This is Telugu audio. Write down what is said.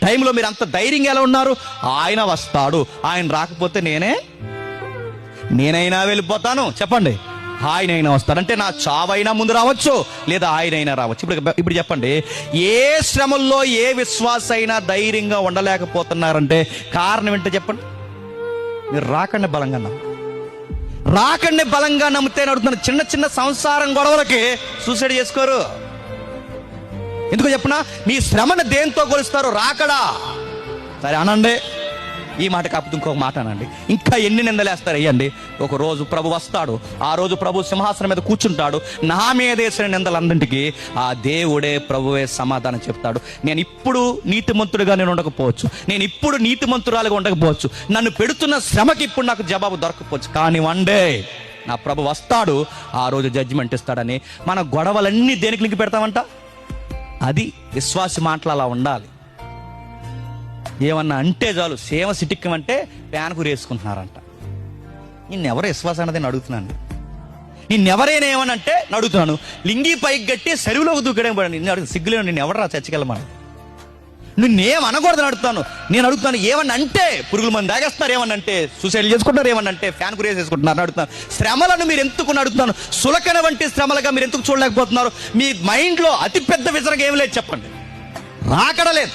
టైంలో మీరు అంత ధైర్యంగా ఎలా ఉన్నారు? ఆయన వస్తాడు, ఆయన రాకపోతే నేనైనా వెళ్ళిపోతాను. చెప్పండి, ఆయనైనా వస్తాడు. అంటే నా చావైనా ముందు రావచ్చు, లేదా ఆయనైనా రావచ్చు. ఇప్పుడు చెప్పండి, ఏ శ్రమల్లో ఏ విశ్వాసైనా ధైర్యంగా ఉండలేకపోతున్నారంటే కారణం ఏంటో చెప్పండి. మీరు రాకండి బలంగా నమ్మితే అడుగుతున్నాను. చిన్న చిన్న సంసారం గొడవలకి సూసైడ్ చేసుకోరు. ఎందుకో చెప్పనా? మీ శ్రమను దేంతో కొలుస్తారు? రాకడా. సరే అనండి, ఈ మాట కాకపోతే ఇంకొక మాట అనండి. ఇంకా ఎన్ని నిందలేస్తారు అయ్యండి. ఒక రోజు ప్రభు వస్తాడు, ఆ రోజు ప్రభు సింహాసనం మీద కూర్చుంటాడు. నా మీద వేసిన నిందలందరికీ ఆ దేవుడే, ప్రభువే సమాధానం చెప్తాడు. నేను ఇప్పుడు నీతిమంతుడిగా నేను ఉండకపోవచ్చు, నేను ఇప్పుడు నీతిమంతురాలుగా ఉండకపోవచ్చు, నన్ను పెడుతున్న శ్రమకి ఇప్పుడు నాకు జవాబు దొరకపోవచ్చు, కానీ వన్ డే నా ప్రభు వస్తాడు, ఆ రోజు జడ్జిమెంట్ ఇస్తాడని. మన గొడవలన్నీ దేనికి లింక్ పెడతామంట? అది విశ్వాసి మాటలు అలా ఉండాలి. ఏమన్నా అంటే చాలు సేవ సిటిక్కమంటే ప్యాన్ కురేసుకుంటున్నారంట. నిన్నెవరు విశ్వాసం అన్నది అడుగుతున్నాను. నిన్నెవరైనా ఏమనంటే అడుగుతున్నాను. లింగి పైకి గట్టి సరువులోకి దూకడం పడి నిన్ను అడుగు సిగ్గులేను. నిన్ను ఎవడరా చర్చకెళ్ళమని నిన్నేం అనకూడదని అడుగుతాను. నేను అడుగుతాను, ఏమన్నా అంటే పురుగుల మంది తాగేస్తున్నారు, ఏమన్నంటే సూసైడ్ చేసుకుంటారు, ఏమన్నంటే ఫ్యాన్ కురేసేసుకుంటున్నారు అడుగుతాను. శ్రమలను మీరు ఎందుకు అడుగుతున్నాను? సులకన వంటి శ్రమలుగా మీరు ఎందుకు చూడలేకపోతున్నారు? మీ మైండ్లో అతిపెద్ద విజరంగా ఏం లేదు చెప్పండి. రాకడలేదు.